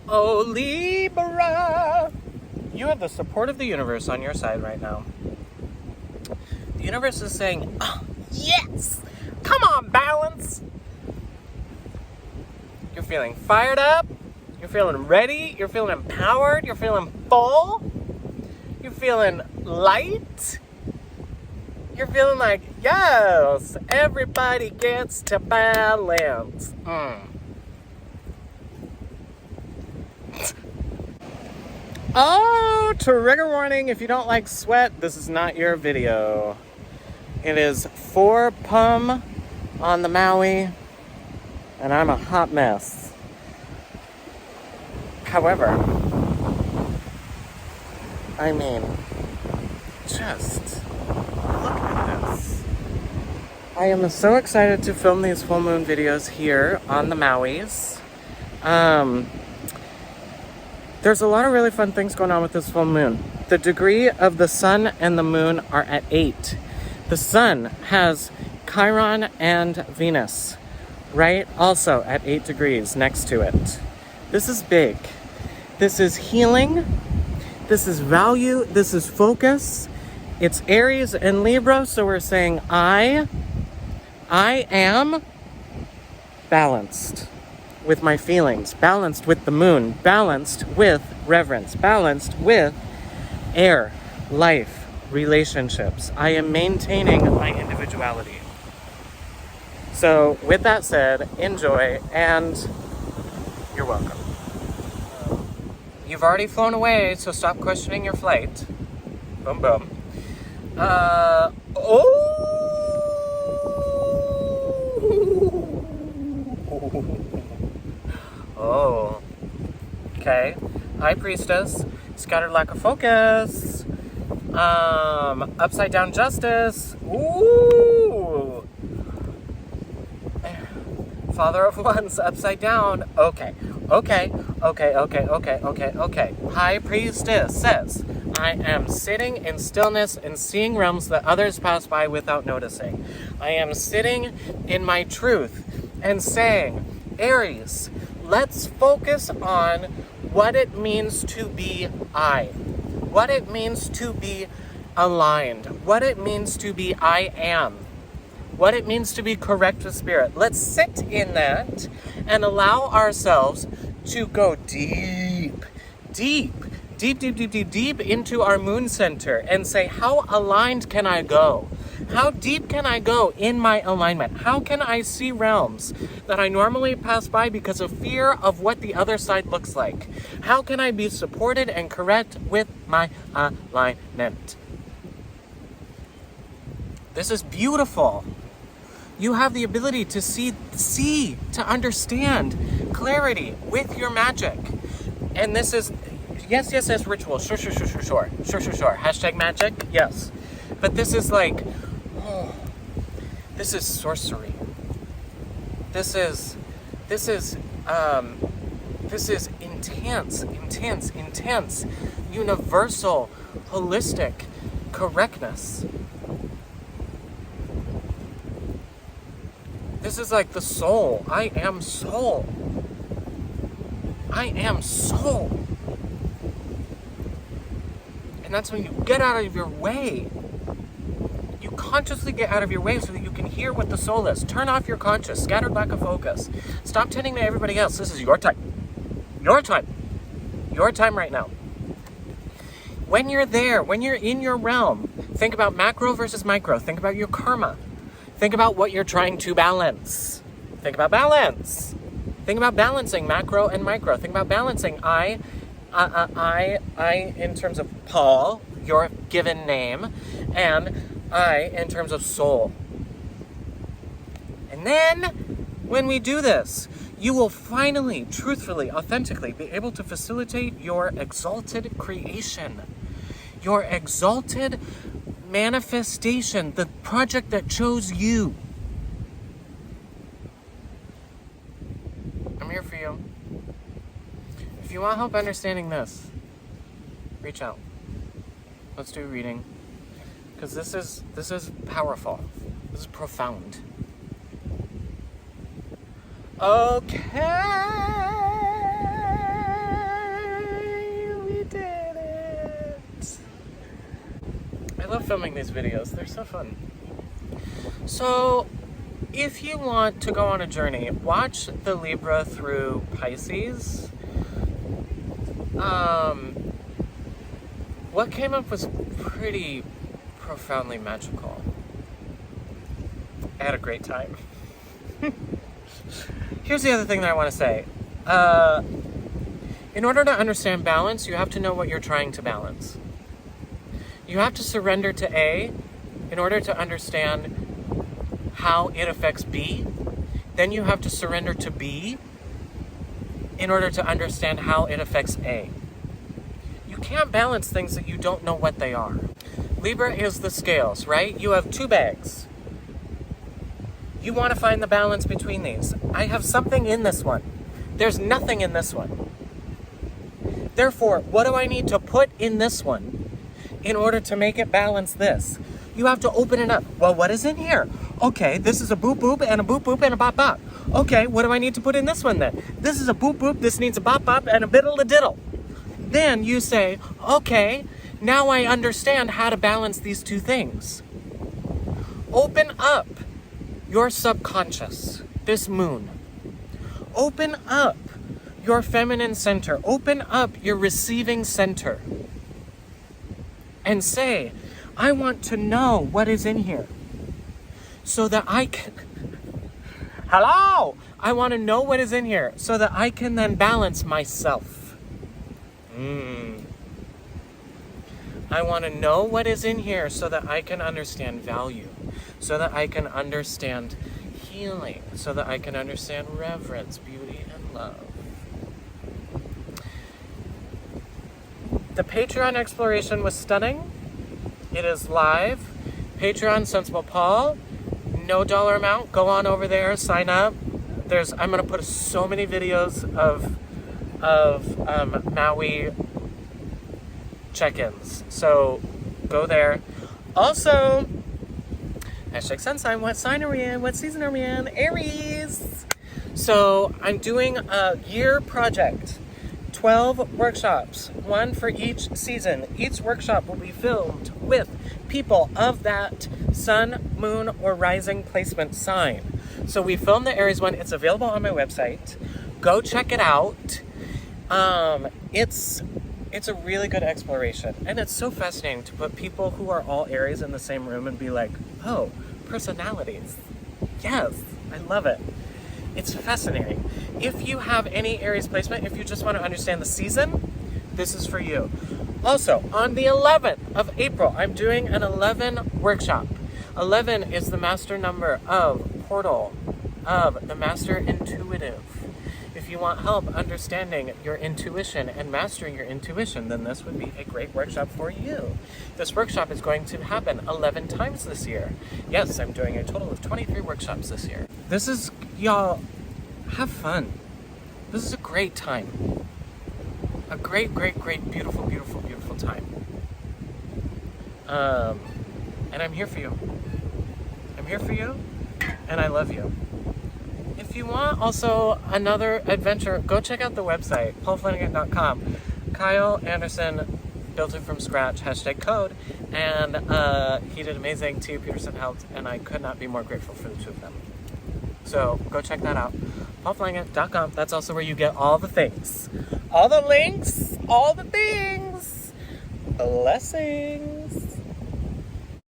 Oh, Libra! You have the support of the universe on your side right now. The universe is saying, oh, yes! Come on, balance! You're feeling fired up. You're feeling ready. You're feeling empowered. You're feeling full. You're feeling light. You're feeling like, yes, everybody gets to balance. Oh, trigger warning, if you don't like sweat, this is not your video. It is 4 pum on the Maui, and I'm a hot mess. However, I mean, just look at this. I am so excited to film these full moon videos here on the Mauis. There's a lot of really fun things going on with this full moon. The degree of the sun and the moon are at 8. The sun has Chiron and Venus, right? Also at 8 degrees next to it. This is big. This is healing. This is value. This is focus. It's Aries and Libra, so we're saying I am balanced with my feelings, balanced with the moon, balanced with reverence, balanced with air, life, relationships. I am maintaining my individuality. So with that said, enjoy, and you're welcome. You've already flown away, so stop questioning your flight. Boom, boom. Oh. Okay. High Priestess. Scattered lack of focus. Upside down justice. Ooh. Father of Wands upside down. Okay. High Priestess says, I am sitting in stillness and seeing realms that others pass by without noticing. I am sitting in my truth and saying, Aries, let's focus on what it means to be I. What it means to be aligned. What it means to be I am. What it means to be correct with spirit. Let's sit in that and allow ourselves to go deep into our moon center and say, how aligned can I go? How deep can I go in my alignment? How can I see realms that I normally pass by because of fear of what the other side looks like? How can I be supported and correct with my alignment? This is beautiful. You have the ability to see, to understand clarity with your magic. And this is, yes, ritual. Sure. Hashtag magic, yes. But this is like, this is sorcery. This is intense, universal, holistic correctness. This is like the soul. I am soul. And that's when you get out of your way. You consciously get out of your way so that you can hear what the soul is. Turn off your conscious, scattered lack of focus. Stop tending to everybody else. This is your time. Your time. Your time right now. When you're there, when you're in your realm, think about macro versus micro. Think about your karma. Think about what you're trying to balance. Think about balance. Think about balancing macro and micro. Think about balancing I in terms of Paul, your given name, and I in terms of soul. And then, when we do this, you will finally, truthfully, authentically be able to facilitate your exalted creation. Your exalted manifestation, the project that chose you. I'm here for you. If you want help understanding this, reach out. Let's do a reading. Because this is powerful. This is profound. Okay. love filming these videos. They're so fun. So, if you want to go on a journey, watch the Libra through Pisces. What came up was pretty profoundly magical. I had a great time. Here's the other thing that I want to say. In order to understand balance, you have to know what you're trying to balance. You have to surrender to A in order to understand how it affects B. Then you have to surrender to B in order to understand how it affects A. You can't balance things that you don't know what they are. Libra is the scales, right? You have two bags. You want to find the balance between these. I have something in this one. There's nothing in this one. Therefore, what do I need to put in this one in order to make it balance this? You have to open it up. Well, what is in here? Okay, this is a boop boop and a boop boop and a bop bop. Okay, what do I need to put in this one then? This is a boop boop, this needs a bop bop and a biddle a diddle. Then you say, okay, now I understand how to balance these two things. Open up your subconscious, this moon. Open up your feminine center. Open up your receiving center. And say, I want to know what is in here so that I can... Hello! I want to know what is in here so that I can then balance myself. I want to know what is in here so that I can understand value, so that I can understand healing, so that I can understand reverence, beauty, and love. The Patreon exploration was stunning. It is live. Patreon Sensible Paul. No dollar amount. Go on over there, sign up. I'm gonna put so many videos of Maui check-ins. So go there. Also, hashtag sun sign. What sign are we in? What season are we in? Aries. So I'm doing a year project. 12 workshops, one for each season. Each workshop will be filmed with people of that sun, moon, or rising placement sign. So we filmed the Aries one. It's available on my website. Go check it out. It's a really good exploration. And it's so fascinating to put people who are all Aries in the same room and be like, oh, personalities. Yes, I love it. It's fascinating. If you have any Aries placement, if you just want to understand the season, this is for you. Also, on the 11th of April, I'm doing an 11 workshop. 11 is the master number of Portal, of the Master Intuitive. If you want help understanding your intuition and mastering your intuition, then this would be a great workshop for you. This workshop is going to happen 11 times this year. Yes, I'm doing a total of 23 workshops this year. This is, y'all, have fun. This is a great time. A great, great, great, beautiful, beautiful, beautiful time. And I'm here for you. I'm here for you, and I love you. If you want also another adventure, go check out the website, paulflanagan.com. Kyle Anderson built it from scratch, hashtag code, and he did amazing. T. Peterson helped, and I could not be more grateful for the two of them. So go check that out, paulflanagan.com. That's also where you get all the things, all the links, all the things. Blessings.